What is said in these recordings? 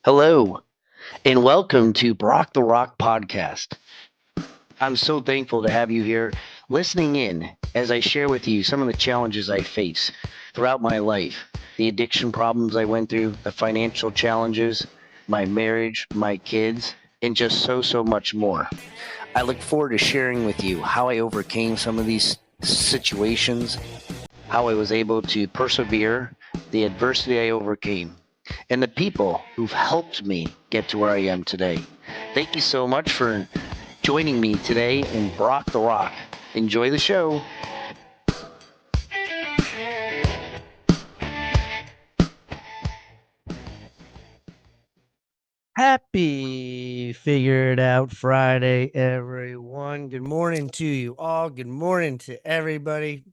Hello, and welcome to Brock the Rock podcast. I'm so thankful to have you here listening in as I share with you some of the challenges I face throughout my life, the addiction problems I went through, the financial challenges, my marriage, my kids, and just so much more. I look forward to sharing with you how I overcame some of these situations, how I was able to persevere, the adversity I overcame, and the people who've helped me get to where I am today. Thank you so much for joining me today in Brock the Rock. Enjoy the show. Happy Figured Out Friday, everyone. Good morning to you all. Good morning to everybody.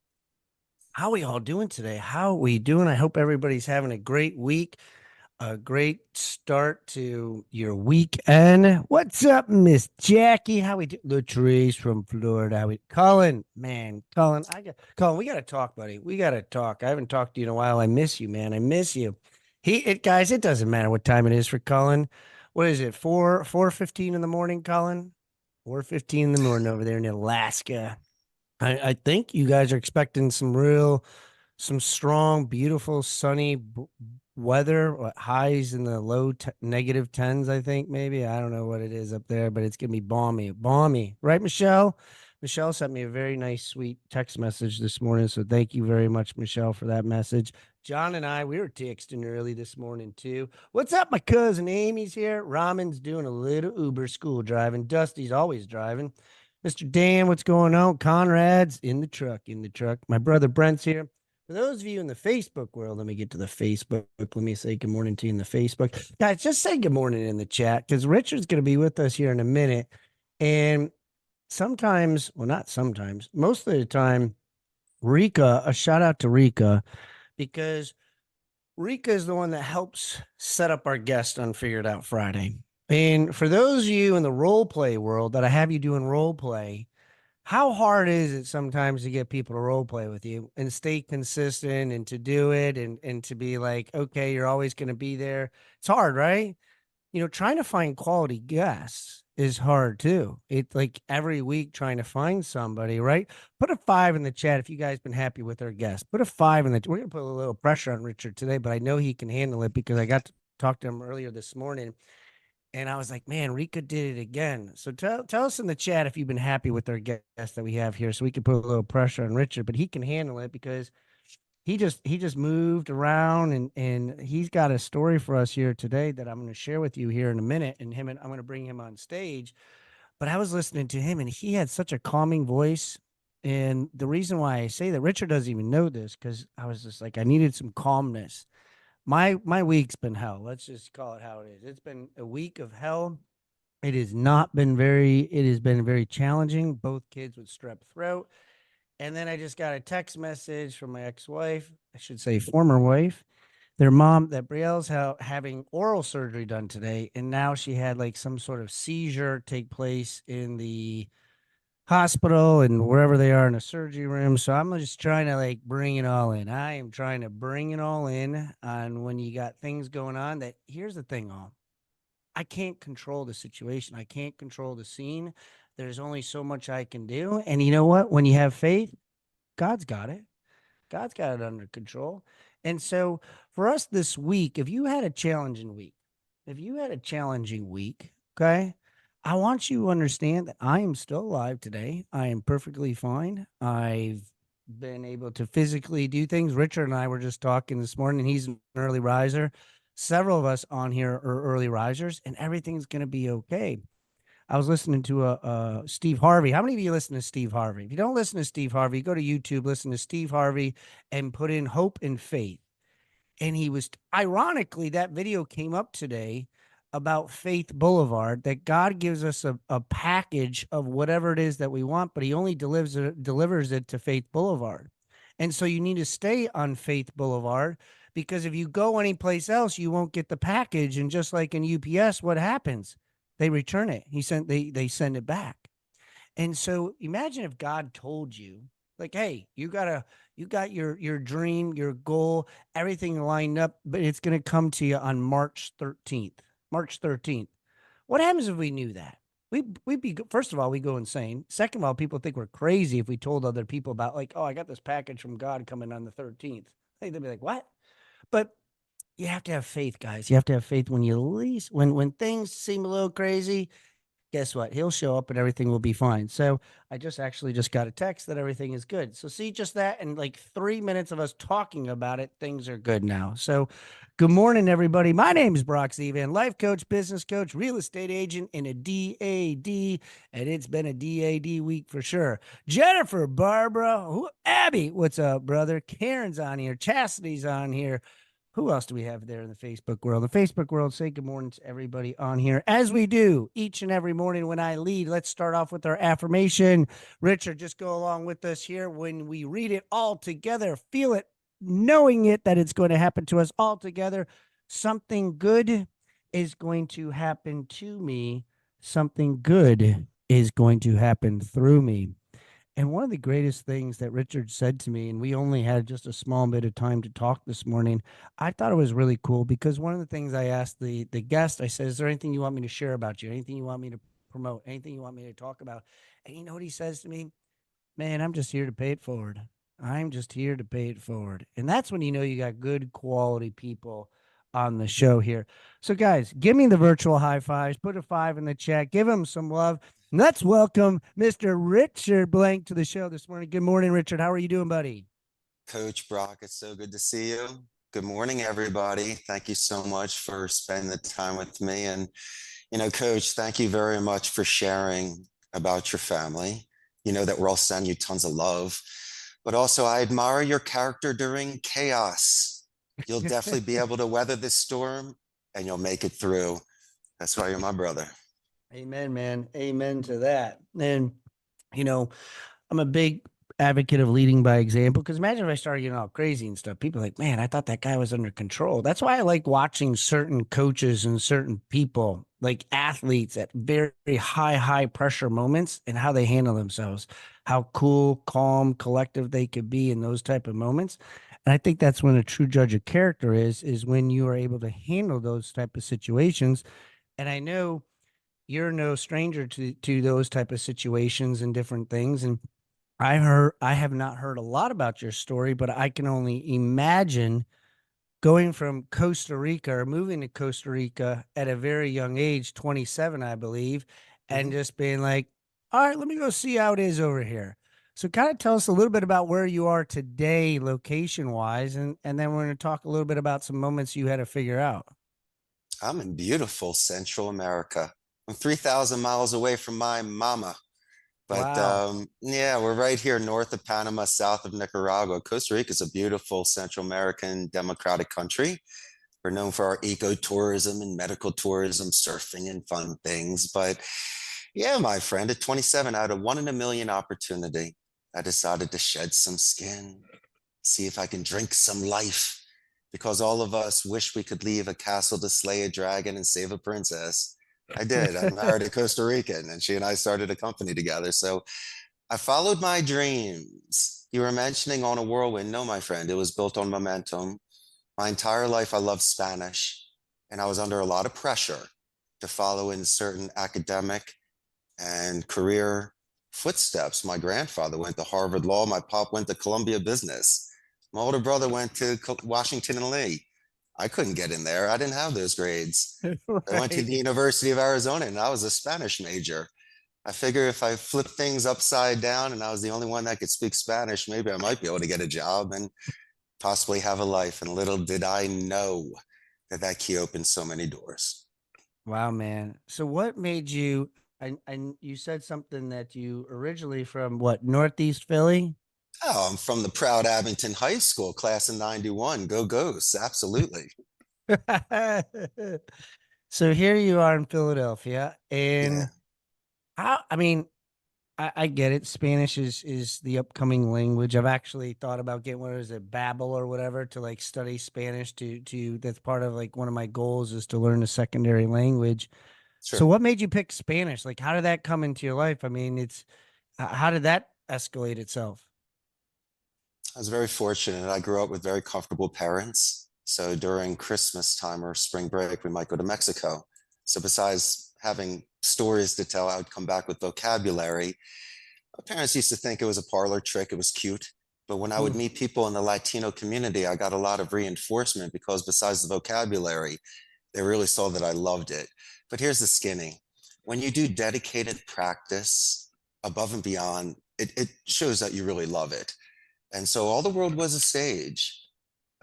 How we all doing today? How we doing? I hope everybody's having a great week, a great start to your weekend. What's up, Miss Jackie? How we do? Latrice from Florida. How we? Colin, man, Colin, Colin. We got to talk, buddy. We got to talk. I haven't talked to you in a while. I miss you, man. I miss you. Guys. It doesn't matter what time it is for Colin. What is it? 4:15 in the morning, Colin. 4:15 in the morning over there in Alaska. I think you guys are expecting some strong, beautiful, sunny weather. Highs in the negative tens, I think, maybe. I don't know what it is up there, but it's gonna be balmy, balmy, right, Michelle? Michelle sent me a very nice, sweet text message this morning, so thank you very much, Michelle, for that message. John and I, we were texting early this morning too. What's up? My cousin Amy's here. Ramon's doing a little Uber school driving. Dusty's always driving. Mr. Dan, what's going on? Conrad's in the truck, in the truck. My brother Brent's here. For those of you in the Facebook world, let me get to the Facebook. Let me say good morning to you in the Facebook. Guys, just say good morning in the chat because Richard's going to be with us here in a minute. And sometimes, well, not sometimes, most of the time, Rika, a shout out to Rika, because Rika is the one that helps set up our guest on Figured Out Friday. And for those of you in the role play world that I have you doing role play, how hard is it sometimes to get people to role play with you and stay consistent and to do it and to be like, okay, you're always going to be there? It's hard, right? Trying to find quality guests is hard too. It's like every week trying to find somebody, right? Put a 5 in the chat if you guys been happy with our guest. Put a 5 in the. We're gonna put a little pressure on Richard today, but I know he can handle it because I got to talk to him earlier this morning, and I was like, man, Rika did it again. So tell us in the chat if you've been happy with our guest that we have here, so we can put a little pressure on Richard, but he can handle it because he just moved around and he's got a story for us here today that I'm going to share with you here in a minute, and I'm going to bring him on stage. But I was listening to him and he had such a calming voice. And the reason why I say that, Richard doesn't even know this, because I was just like, I needed some calmness. My week's been hell. Let's just call it how it is. It's been a week of hell. It has been very challenging. Both kids with strep throat. And then I just got a text message from my ex-wife, I should say former wife. Their mom, that Brielle's having oral surgery done today, and now she had like some sort of seizure take place in the hospital and wherever they are in a surgery room. So I'm just trying to like bring it all in. I am trying to bring it all in on when you got things going on. That here's the thing, all I can't control the situation. I can't control the scene. There's only so much I can do. And you know what? When you have faith, God's got it. God's got it under control. And so for us this week, if you had a challenging week, okay, I want you to understand that I am still alive today. I am perfectly fine. I've been able to physically do things. Richard and I were just talking this morning. He's an early riser. Several of us on here are early risers, and everything's going to be okay. I was listening to Steve Harvey. How many of you listen to Steve Harvey? If you don't listen to Steve Harvey, go to YouTube, listen to Steve Harvey, and put in hope and faith. And he was, ironically, that video came up today about Faith Boulevard, that God gives us a package of whatever it is that we want, but he only delivers it to Faith Boulevard. And so you need to stay on Faith Boulevard, because if you go anyplace else, you won't get the package. And just like in UPS, what happens? They return it. They send it back. And so imagine if God told you, like, hey, you got your dream, your goal, everything lined up, but it's going to come to you on March 13th. March 13th. What happens if we knew that? We'd be, first of all, we go insane. Second of all, people think we're crazy if we told other people about, like, oh, I got this package from God coming on the 13th. They'd be like, what? But you have to have faith, guys. You have to have faith when you least, when things seem a little crazy. Guess what? He'll show up and everything will be fine. So I just actually just got a text that everything is good. So see, just that and like 3 minutes of us talking about it, things are good now. So good morning, everybody. My name is Brock Zevan, life coach, business coach, real estate agent, and a DAD. And it's been a DAD week for sure. Jennifer, Barbara, Abby, what's up, brother? Karen's on here. Chastity's on here. Who else do we have there in the Facebook world? The Facebook world, say good morning to everybody on here. As we do each and every morning when I lead, let's start off with our affirmation. Richard, just go along with us here. When we read it all together, feel it, knowing it that it's going to happen to us all together. Something good is going to happen to me. Something good is going to happen through me. And one of the greatest things that Richard said to me, and we only had just a small bit of time to talk this morning, I thought it was really cool because one of the things I asked the guest, I said, is there anything you want me to share about you? Anything you want me to promote? Anything you want me to talk about? And you know what he says to me? Man, I'm just here to pay it forward. I'm just here to pay it forward. And that's when you know you got good quality people on the show here. So, guys, give me the virtual high fives. Put a 5 in the chat. Give them some love. Let's welcome Mr. Richard Blank to the show this morning. Good morning, Richard. How are you doing, buddy? Coach Brock, it's so good to see you. Good morning, everybody. Thank you so much for spending the time with me. And, Coach, thank you very much for sharing about your family. You know that we're all sending you tons of love. But also, I admire your character during chaos. You'll definitely be able to weather this storm and you'll make it through. That's why you're my brother. Amen, man. Amen to that. And, you know, I'm a big advocate of leading by example because imagine if I started getting all crazy and stuff. People are like, man, I thought that guy was under control. That's why I like watching certain coaches and certain people, like athletes at very high pressure moments and how they handle themselves, how cool, calm, collective they could be in those type of moments. And I think that's when a true judge of character is when you are able to handle those type of situations. And I know you're no stranger to those type of situations and different things. And I have not heard a lot about your story, but I can only imagine going from Costa Rica or moving to Costa Rica at a very young age, 27, I believe, and Mhm. just being like, all right, let me go see how it is over here. So kind of tell us a little bit about where you are today, location wise, and then we're going to talk a little bit about some moments you had to figure out. I'm in beautiful Central America. I'm 3,000 miles away from my mama. But Wow. yeah, we're right here north of Panama, south of Nicaragua. Costa Rica is a beautiful Central American democratic country. We're known for our ecotourism and medical tourism, surfing and fun things. But yeah, my friend, at 27, I had a 1 in a million opportunity. I decided to shed some skin, see if I can drink some life, because all of us wish we could leave a castle to slay a dragon and save a princess. I did. I married a Costa Rican and she and I started a company together. So I followed my dreams. You were mentioning on a whirlwind. No, my friend, it was built on momentum. My entire life, I loved Spanish, and I was under a lot of pressure to follow in certain academic and career footsteps. My grandfather went to Harvard Law. My pop went to Columbia Business. My older brother went to Washington and Lee. I couldn't get in there. I didn't have those grades. I went to Right. the University of Arizona and I was a Spanish major. I figure if I flip things upside down and I was the only one that could speak Spanish, maybe I might be able to get a job and possibly have a life. And little did I know that that key opened so many doors. Wow, man. So what made you and you said something that you originally from what, Northeast Philly? Oh, I'm from the proud Abington High School, class of 91. Go Ghosts. Absolutely. So here you are in Philadelphia Yeah, and how I mean, I get it. Spanish is the upcoming language. I've actually thought about getting what is it, Babbel or whatever to like study Spanish to that's part of like one of my goals is to learn a secondary language. So sure. what made you pick Spanish? Like how did that come into your life? I mean, it's how did that escalate itself? I was very fortunate. I grew up with very comfortable parents. So during Christmas time or spring break, we might go to Mexico. So besides having stories to tell, I would come back with vocabulary. My parents used to think it was a parlor trick. It was cute. But when I would Mm. meet people in the Latino community, I got a lot of reinforcement because besides the vocabulary, they really saw that I loved it. But here's the skinny. When you do dedicated practice above and beyond, it shows that you really love it. And so all the world was a stage.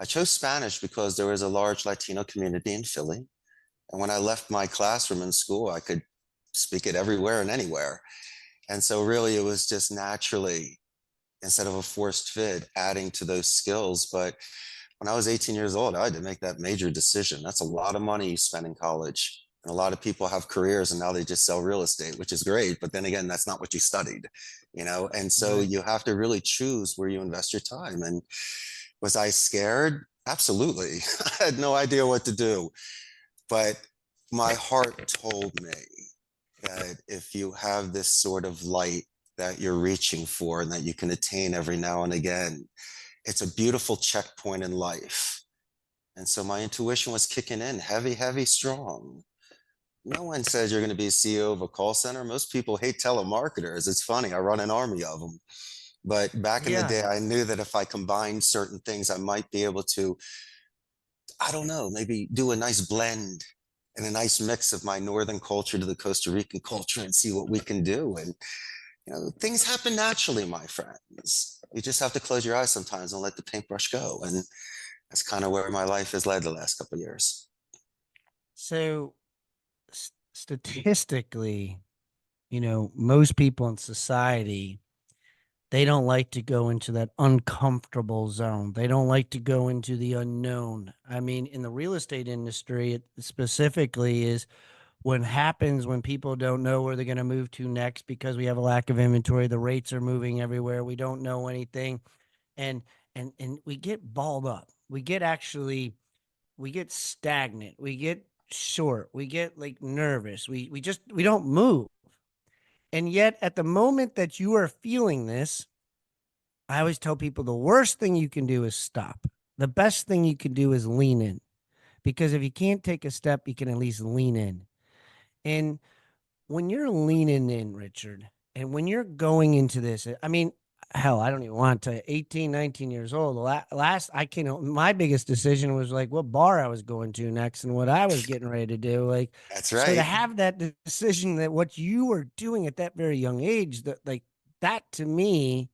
I chose Spanish because there was a large Latino community in Philly. And when I left my classroom in school, I could speak it everywhere and anywhere. And so really it was just naturally, instead of a forced fit, adding to those skills. But when I was 18 years old, I had to make that major decision. That's a lot of money you spend in college. And a lot of people have careers and now they just sell real estate, which is great. But then again, that's not what you studied, you know? And so Right. you have to really choose where you invest your time. And was I scared? Absolutely. I had no idea what to do. But my heart told me that if you have this sort of light that you're reaching for and that you can attain every now and again, it's a beautiful checkpoint in life. And so my intuition was kicking in heavy, heavy, strong. No one says you're going to be CEO of a call center. Most people hate telemarketers. It's funny, I run an army of them. But back in the Yeah. day, I knew that if I combined certain things, I might be able to, I don't know, maybe do a nice blend and a nice mix of my northern culture to the Costa Rican culture and see what we can do. And things happen naturally, my friends. You just have to close your eyes sometimes and let the paintbrush go. And that's kind of where my life has led the last couple of years. So statistically, most people in society, they don't like to go into that uncomfortable zone. They don't like to go into the unknown. I mean, in the real estate industry, it specifically is what happens when people don't know where they're going to move to next because we have a lack of inventory. The rates are moving everywhere. We don't know anything. And and we get balled up. We get stagnant. We get short. We get like nervous. We don't move. And yet at the moment that you are feeling this, I always tell people the worst thing you can do is stop. The best thing you can do is lean in. Because if you can't take a step, you can at least lean in. And when you're leaning in, Richard, and when you're going into this, I mean, hell, I don't even want to 18, 19 years old. Last I can, my biggest decision was like what bar I was going to next and what I was getting ready to do. Like, That's so to right. have that decision that what you were doing at that very young age, that like that to me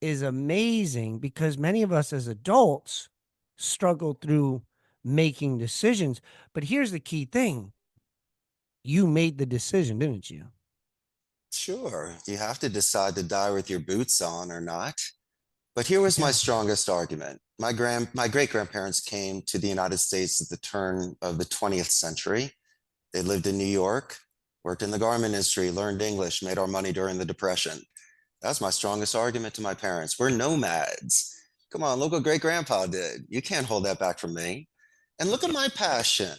is amazing because many of us as adults struggle through making decisions. But here's the key thing. You made the decision, didn't you? Sure. You have to decide to die with your boots on or not. But here was my Yeah. strongest argument. My great grandparents came to the United States at the turn of the 20th century. They lived in New York, worked in the garment industry, learned English, made our money during the Depression. That's my strongest argument to my parents. We're nomads. Come on, look what great grandpa did. You can't hold that back from me. And look at my passion.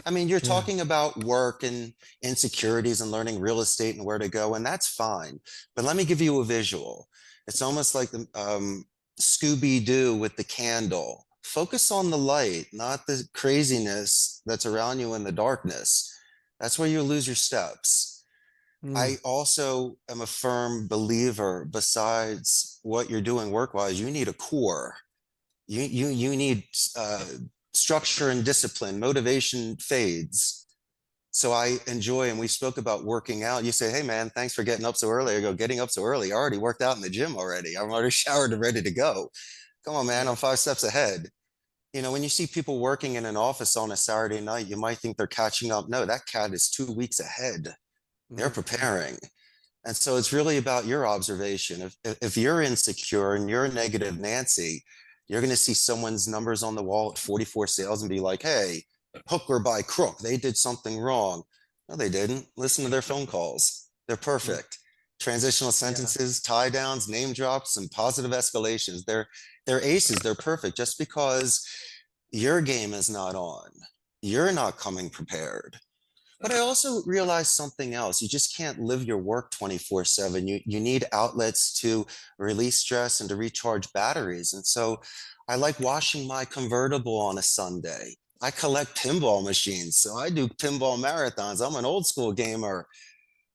I mean, you're Yeah. talking about work and insecurities and learning real estate and where to go, and that's fine. But let me give you a visual. It's almost like the Scooby Doo with the candle. Focus on the light, not the craziness that's around you in the darkness. That's where you lose your steps. Mm. I also am a firm believer, besides what you're doing work wise, you need a core. You need structure and discipline. Motivation fades. So I enjoy, and we spoke about working out. You say, hey man, thanks for getting up so early. I go, getting up so early. I already worked out in the gym already. I'm already showered and ready to go. Come on, man, Yeah. I'm 5 steps ahead. When you see people working in an office on a Saturday night, you might think they're catching up. No, that cat is 2 weeks ahead. They're Mhm. preparing. And so it's really about your observation. If you're insecure and you're a negative Nancy, you're going to see someone's numbers on the wall at 44 sales and be like, hey, hook or by crook, they did something wrong. No, they didn't. Listen to their phone calls. They're Mm. perfect. Transitional Yeah. sentences, tie downs, name drops, and positive escalations. They're aces. They're perfect. Just because your game is not on, you're not coming prepared. But I also realized something else. You just can't live your work 24/7. You need outlets to release stress and to recharge batteries. And so I like washing my convertible on a Sunday. I collect pinball machines. So I do pinball marathons. I'm an old school gamer.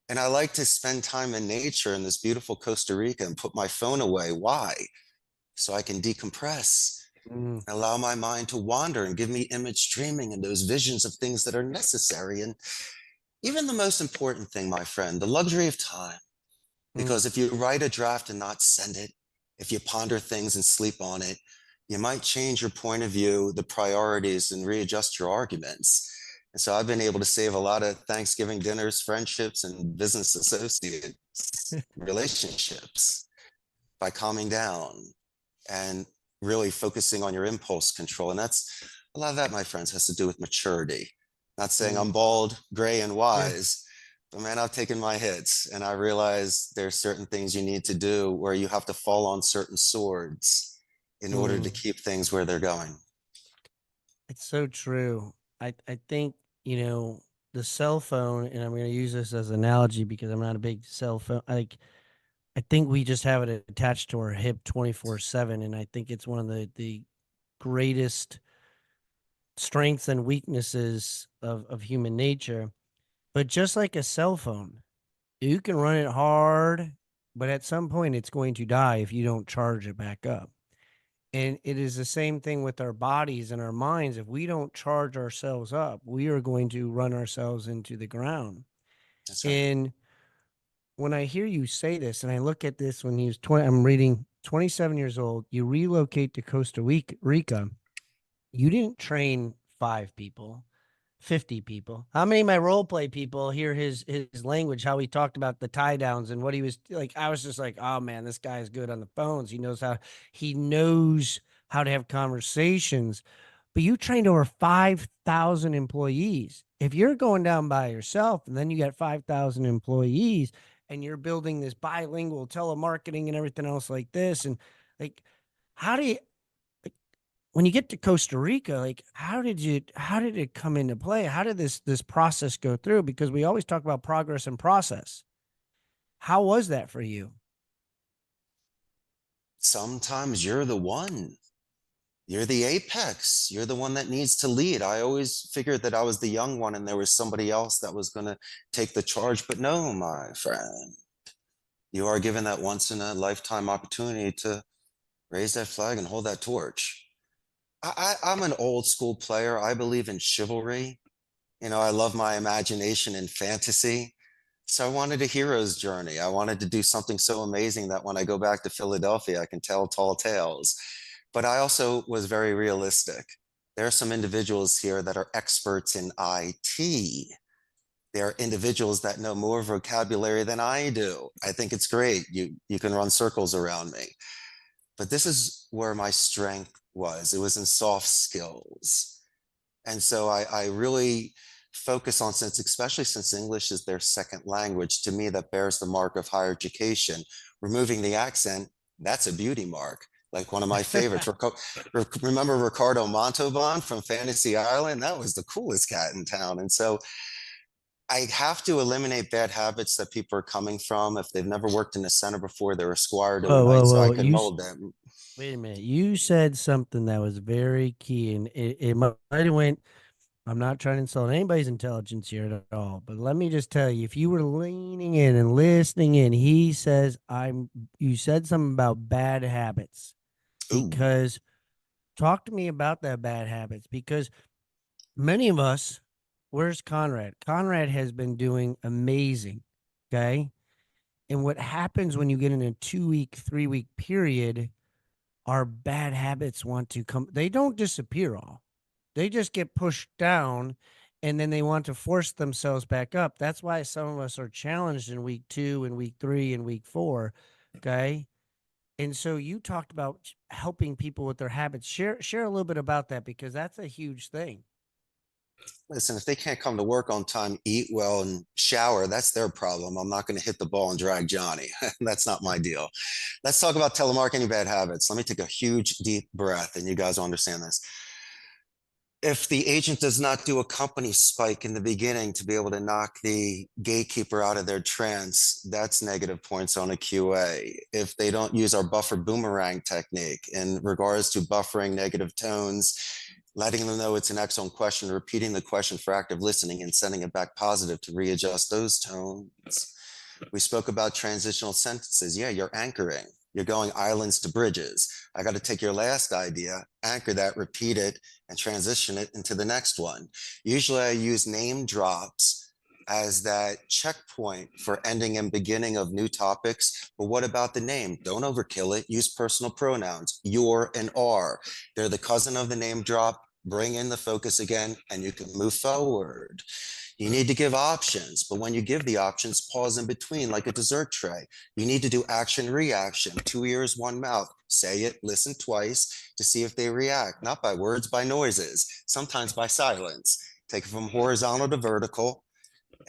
And I like to spend time in nature in this beautiful Costa Rica and put my phone away. Why? So I can decompress, Mm, allow my mind to wander and give me image streaming and those visions of things that are necessary. And even the most important thing, my friend, the luxury of time. mm, Because if you write a draft and not send it, if you ponder things and sleep on it, you might change your point of view, the priorities, and readjust your arguments. And so I've been able to save a lot of Thanksgiving dinners, friendships, and business associate relationships by calming down and really focusing on your impulse control. And that's a lot of that, my friends, has to do with maturity. Not saying mm. I'm bald, gray, and Yeah. wise, but man, I've taken my hits and I realize there's certain things you need to do where you have to fall on certain swords in order to Mm. keep things where they're going. It's so true. I think, you know, the cell phone, and I'm going to use this as an analogy because I'm not a big cell phone. I think we just have it attached to our hip 24/7, and I think it's one of the greatest strengths and weaknesses of human nature. But just like a cell phone, you can run it hard, but at some point it's going to die if you don't charge it back up. And it is the same thing with our bodies and our minds. If we don't charge ourselves up, we are going to run ourselves into the ground. That's right. And when I hear you say this, and I look at this when he was 20, I'm reading 27 years old, you relocate to Costa Rica. You didn't train 5 people, 50 people. How many of my role play people hear his language, how he talked about the tie downs and what he was like? I was just like, oh man, this guy is good on the phones. He knows how to have conversations. But you trained over 5,000 employees. If you're going down by yourself and then you got 5,000 employees and you're building this bilingual telemarketing and everything else like this, and like, how do you, when you get to Costa Rica, like how did it come into play? How did this process go through? Because we always talk about progress and process. How was that for you? Sometimes you're the one. You're the apex. You're the one that needs to lead. I always figured that I was the young one and there was somebody else that was going to take the charge. But no, my friend, you are given that once in a lifetime opportunity to raise that flag and hold that torch. I'm an old school player. I believe in chivalry. You know, I love my imagination and fantasy. So I wanted a hero's journey. I wanted to do something so amazing that when I go back to Philadelphia, I can tell tall tales. But I also was very realistic. There are some individuals here that are experts in IT. There are individuals that know more vocabulary than I do. I think it's great. You can run circles around me. But this is where my strength was. It was in soft skills. And so I really focus on, since, especially since English is their second language, to me, that bears the mark of higher education. Removing the accent, that's a beauty mark. Like one of my favorites. Remember Ricardo Montalban from Fantasy Island? That was the coolest cat in town. And so I have to eliminate bad habits that people are coming from. If they've never worked in a center before, they're a squire to a Whoa, whoa, knight, so I whoa! can mold them. Wait a minute. You said something that was very key, and it might have went. I'm not trying to insult anybody's intelligence here at all, but let me just tell you, if you were leaning in and listening in, he says, you said something about bad habits Ooh, because talk to me about that bad habits because many of us, where's Conrad? Conrad has been doing amazing. Okay. And what happens when you get in a 2 week, 3 week period, our bad habits want to come, they don't disappear all. They just get pushed down and then they want to force themselves back up. That's why some of us are challenged in week 2 and week 3 and week 4. Okay. And so you talked about helping people with their habits. Share a little bit about that because that's a huge thing. listen, if they can't come to work on time, eat well, and shower, that's their problem. I'm not going to hit the ball and drag Johnny. That's not my deal. Let's talk about telemarketing bad habits. Let me take a huge, deep breath, and you guys will understand this. If the agent does not do a company spike in the beginning to be able to knock the gatekeeper out of their trance, that's negative points on a QA. If they don't use our buffer boomerang technique in regards to buffering negative tones, letting them know it's an excellent question, repeating the question for active listening and sending it back positive to readjust those tones. We spoke about transitional sentences. Yeah, you're anchoring. You're going islands to bridges. I got to take your last idea, anchor that, repeat it, and transition it into the next one. Usually I use name drops as that checkpoint for ending and beginning of new topics. But what about the name? Don't overkill it. Use personal pronouns, your and are. They're the cousin of the name drop. Bring in the focus again, and you can move forward. You need to give options, but when you give the options, pause in between like a dessert tray. You need to do action reaction, 2 ears, 1 mouth. Say it, listen twice to see if they react, not by words, by noises, sometimes by silence. Take it from horizontal to vertical.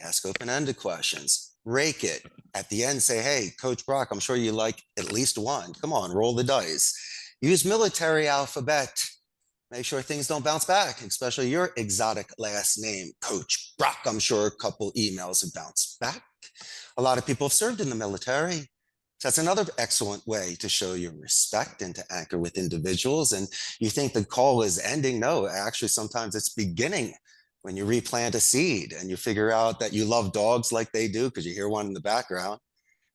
Ask open-ended questions. Rake it. At the end, say, hey, Coach Brock, I'm sure you like at least one. Come on, roll the dice. Use military alphabet. Make sure things don't bounce back, especially your exotic last name, Coach Brock. I'm sure a couple emails have bounced back. A lot of people have served in the military. So that's another excellent way to show your respect and to anchor with individuals. And you think the call is ending. No, actually, sometimes it's beginning when you replant a seed and you figure out that you love dogs like they do because you hear one in the background.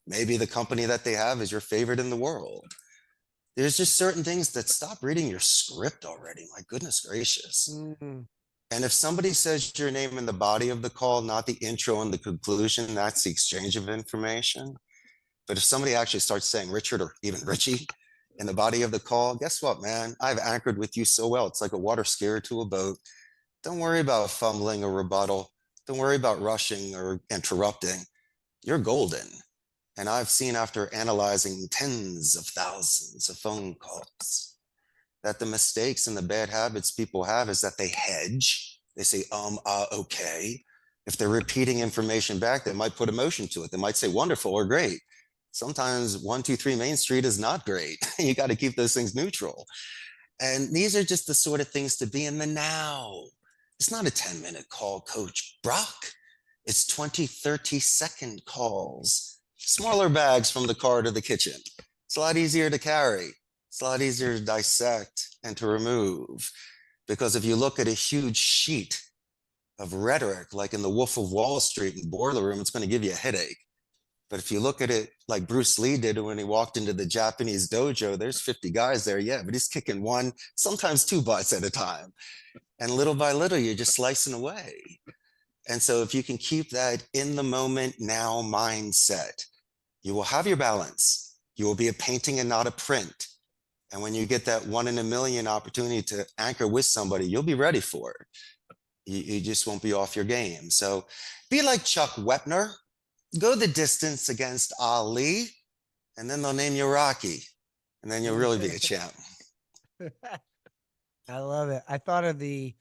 Maybe the company that they have is your favorite in the world. There's just certain things that stop reading your script already. My goodness gracious. Mm. And if somebody says your name in the body of the call, not the intro and the conclusion, that's the exchange of information. But if somebody actually starts saying Richard or even Richie in the body of the call, guess what, man? I've anchored with you so well. It's like a water skier to a boat. Don't worry about fumbling or rebuttal. Don't worry about rushing or interrupting. You're golden. And I've seen after analyzing tens of thousands of phone calls that the mistakes and the bad habits people have is that they hedge. They say, okay. If they're repeating information back, they might put emotion to it. They might say wonderful or great. Sometimes 123 Main Street is not great. You got to keep those things neutral. And these are just the sort of things to be in the now. It's not a 10-minute call, Coach Brock. It's 20, 30-second calls. Smaller bags from the car to the kitchen. It's a lot easier to carry. It's a lot easier to dissect and to remove. Because if you look at a huge sheet of rhetoric, like in The Wolf of Wall Street and Boiler Room, it's going to give you a headache. But if you look at it like Bruce Lee did when he walked into the Japanese dojo, there's 50 guys there, yeah, but he's kicking one, sometimes two butts at a time. And little by little, you're just slicing away. And so if you can keep that in the moment now mindset, you will have your balance. You will be a painting and not a print. And when you get that 1 in a million opportunity to anchor with somebody, you'll be ready for it. You just won't be off your game. So be like Chuck Wepner. Go the distance against Ali, and then they'll name you Rocky. And then you'll really be a champ. I love it. I thought of I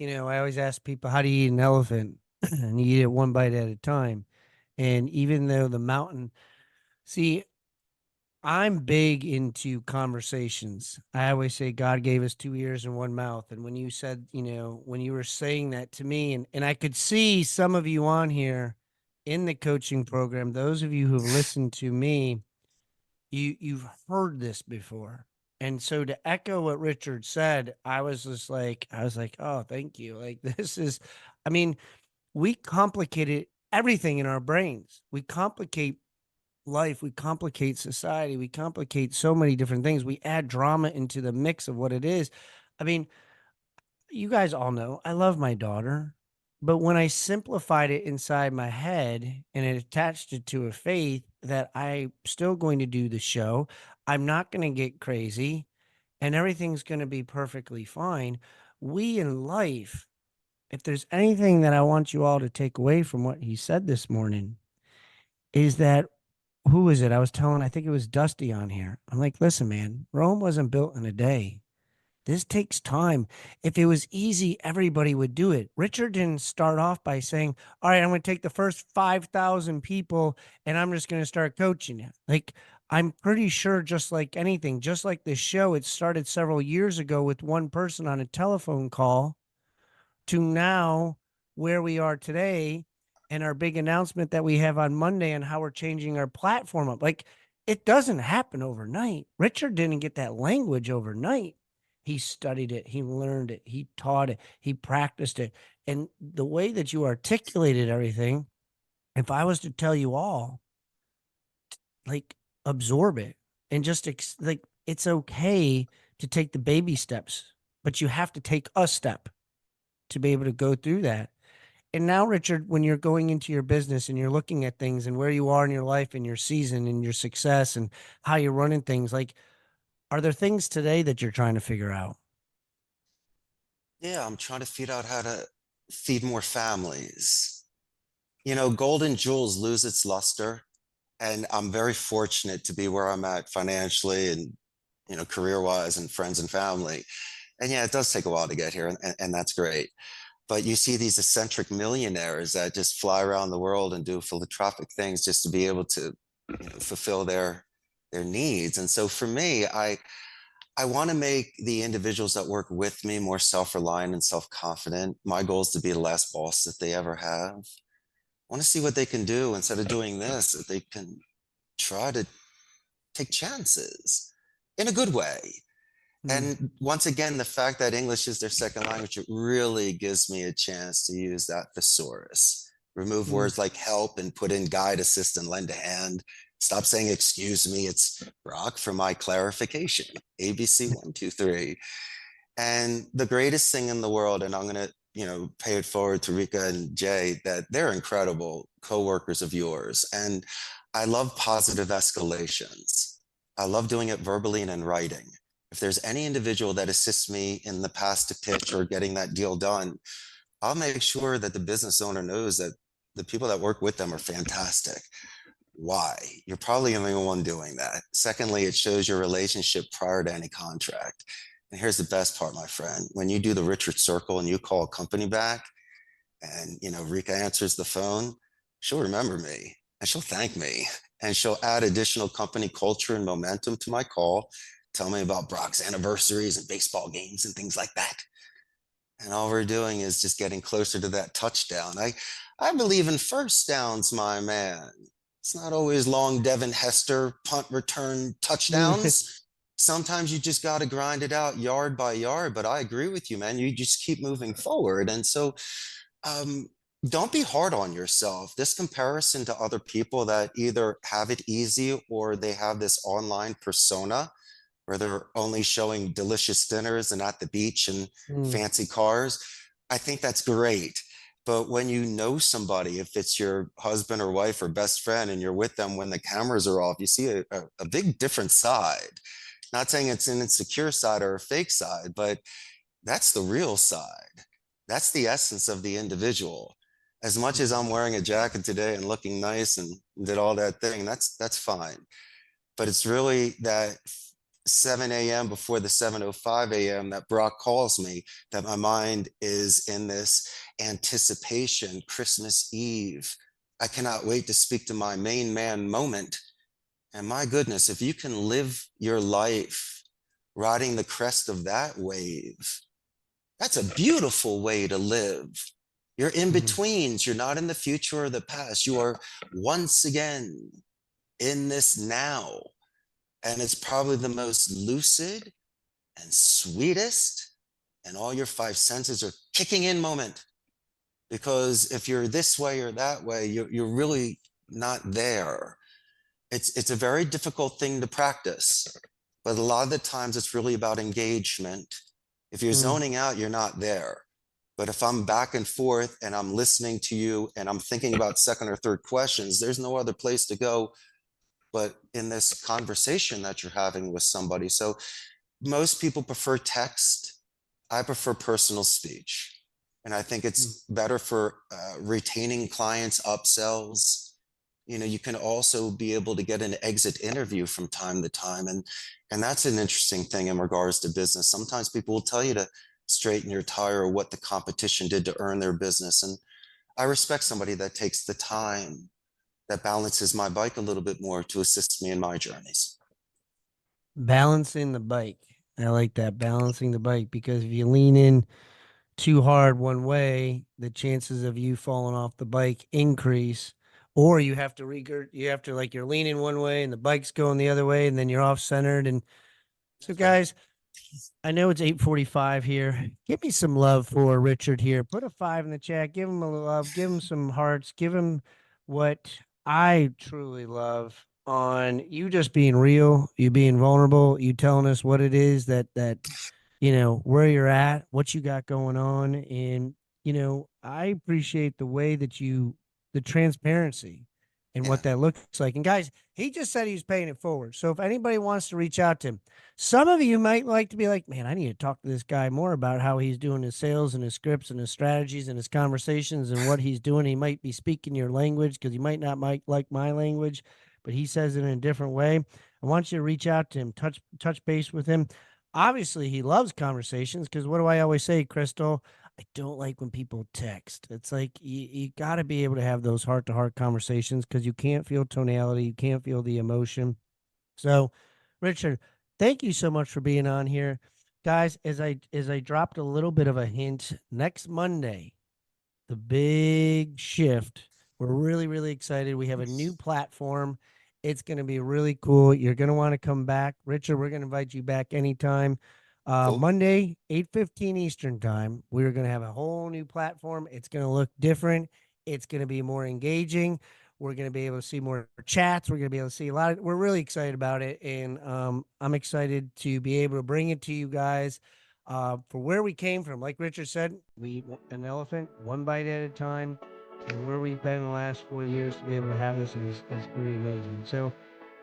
always ask people, how do you eat an elephant? And you eat it one bite at a time. And even though the mountain, see, I'm big into conversations. I always say God gave us 2 ears and 1 mouth. And when you said, when you were saying that to me, and I could see some of you on here in the coaching program, those of you who've listened to me, you've heard this before. And so to echo what Richard said, I was like, oh, thank you. Like this is, I mean, we complicated everything in our brains. We complicate life. We complicate society. We complicate so many different things. We add drama into the mix of what it is. I mean, you guys all know I love my daughter, but when I simplified it inside my head and it attached it to a faith that I'm still going to do the show, I'm not going to get crazy and everything's going to be perfectly fine. We in life, if there's anything that I want you all to take away from what he said this morning, is that who is it? I think it was Dusty on here. I'm like, listen, man, Rome wasn't built in a day. This takes time. If it was easy, everybody would do it. Richard didn't start off by saying, all right, I'm going to take the first 5,000 people and I'm just going to start coaching you. Like, I'm pretty sure, just like anything, just like this show, it started several years ago with one person on a telephone call to now where we are today and our big announcement that we have on Monday and how we're changing our platform up. Like, it doesn't happen overnight. Richard didn't get that language overnight. He studied it. He learned it. He taught it. He practiced it. And the way that you articulated everything, if I was to tell you all, like, absorb it and just like, it's okay to take the baby steps, but you have to take a step to be able to go through that. And now, Richard, when you're going into your business and you're looking at things and where you are in your life and your season and your success and how you're running things, like, are there things today that you're trying to figure out? Yeah, I'm trying to figure out how to feed more families. You know, golden jewels lose its luster, and I'm very fortunate to be where I'm at financially and, career wise and friends and family. And yeah, it does take a while to get here, and that's great. But you see these eccentric millionaires that just fly around the world and do philanthropic things just to be able to, fulfill their needs. And so for me, I want to make the individuals that work with me more self-reliant and self-confident. My goal is to be the last boss that they ever have. I want to see what they can do instead of doing this, that they can try to take chances in a good way. Mm. And once again, the fact that English is their second language, it really gives me a chance to use that thesaurus. Remove Mm. words like help and put in guide, assist, and lend a hand. Stop saying excuse me. It's Brock for my clarification. ABC 1, 2, 3. And the greatest thing in the world, and I'm gonna, pay it forward to Rika and Jay, that they're incredible co-workers of yours. And I love positive escalations. I love doing it verbally and in writing. If there's any individual that assists me in the past to pitch or getting that deal done, I'll make sure that the business owner knows that the people that work with them are fantastic. Why? You're probably the only one doing that. Secondly, it shows your relationship prior to any contract. And here's the best part, my friend. When you do the Richard Circle and you call a company back and, Rika answers the phone, she'll remember me and she'll thank me and she'll add additional company culture and momentum to my call, tell me about Brock's anniversaries and baseball games and things like that. And all we're doing is just getting closer to that touchdown. I believe in first downs, my man. It's not always long Devin Hester punt return touchdowns. Sometimes you just got to grind it out yard by yard. But I agree with you, man. You just keep moving forward. And so um, don't be hard on yourself. This comparison to other people that either have it easy or they have this online persona where they're only showing delicious dinners and at the beach and Mm. fancy cars. I think that's great. But when you know somebody, if it's your husband or wife or best friend, and you're with them when the cameras are off, you see a big different side. Not saying it's an insecure side or a fake side, but that's the real side. That's the essence of the individual. As much as I'm wearing a jacket today and looking nice and did all that thing, that's fine. But it's really that 7 a.m. before the 7:05 a.m. that Brock calls me, that my mind is in this anticipation, Christmas Eve. I cannot wait to speak to my main man moment. And my goodness, if you can live your life riding the crest of that wave, that's a beautiful way to live. You're in Mm. betweens. You're not in the future or the past. You are once again in this now. And it's probably the most lucid and sweetest, and all your five senses are kicking in moment. Because if you're this way or that way, you're really not there. It's a very difficult thing to practice, but a lot of the times it's really about engagement. If you're Mm. zoning out, you're not there. But if I'm back and forth and I'm listening to you and I'm thinking about second or third questions, there's no other place to go but in this conversation that you're having with somebody. So most people prefer text. I prefer personal speech. And I think Mm. it's better for retaining clients, upsells. You can also be able to get an exit interview from time to time. And that's an interesting thing in regards to business. Sometimes people will tell you to straighten your tie or what the competition did to earn their business. And I respect somebody that takes the time, that balances my bike a little bit more to assist me in my journeys. Balancing the bike. I like that, balancing the bike, because if you lean in too hard one way, the chances of you falling off the bike increase. Or you have to you have to, like, you're leaning one way and the bike's going the other way and then you're off centered. And so, That's right. guys, I know it's 8:45 here. Give me some love for Richard here. Put a 5 in the chat. Give him a love. Give him some hearts. Give him what I truly love on you just being real, you being vulnerable, you telling us what it is that where you're at, what you got going on. And, I appreciate the way that the transparency and Yeah. what that looks like. And guys, he just said he was paying it forward. So if anybody wants to reach out to him, some of you might like to be like, man, I need to talk to this guy more about how he's doing his sales and his scripts and his strategies and his conversations and what he's doing. He might be speaking your language because you might not like my language, but he says it in a different way. I want you to reach out to him, touch base with him. Obviously, he loves conversations because what do I always say, Crystal? I don't like when people text. It's like you got to be able to have those heart to heart conversations because you can't feel tonality, you can't feel the emotion. So, Richard, thank you so much for being on here, guys. As I dropped a little bit of a hint, next Monday, the big shift. We're really, really excited. We have a new platform. It's going to be really cool. You're going to want to come back. Richard, we're going to invite you back anytime. Cool. Monday, 8:15 Eastern time. We're going to have a whole new platform. It's going to look different. It's going to be more engaging. We're going to be able to see more chats. We're going to be able to see a lot of, we're really excited about it. And I'm excited to be able to bring it to you guys for where we came from. Like Richard said, we eat an elephant one bite at a time. And where we've been in the last 4 years to be able to have this is pretty amazing. So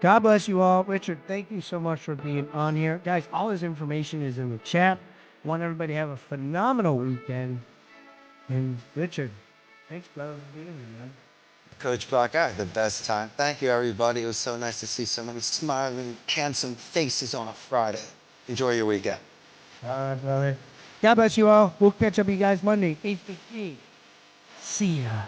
God bless you all. Richard, thank you so much for being on here. Guys, all this information is in the chat. I want everybody to have a phenomenal weekend. And Richard, thanks, brother, for being here, man. Coach Buck, I had the best time. Thank you, everybody. It was so nice to see so many smiling, handsome faces on a Friday. Enjoy your weekend. All right, brother. God bless you all. We'll catch up with you guys Monday, 8:15. See ya.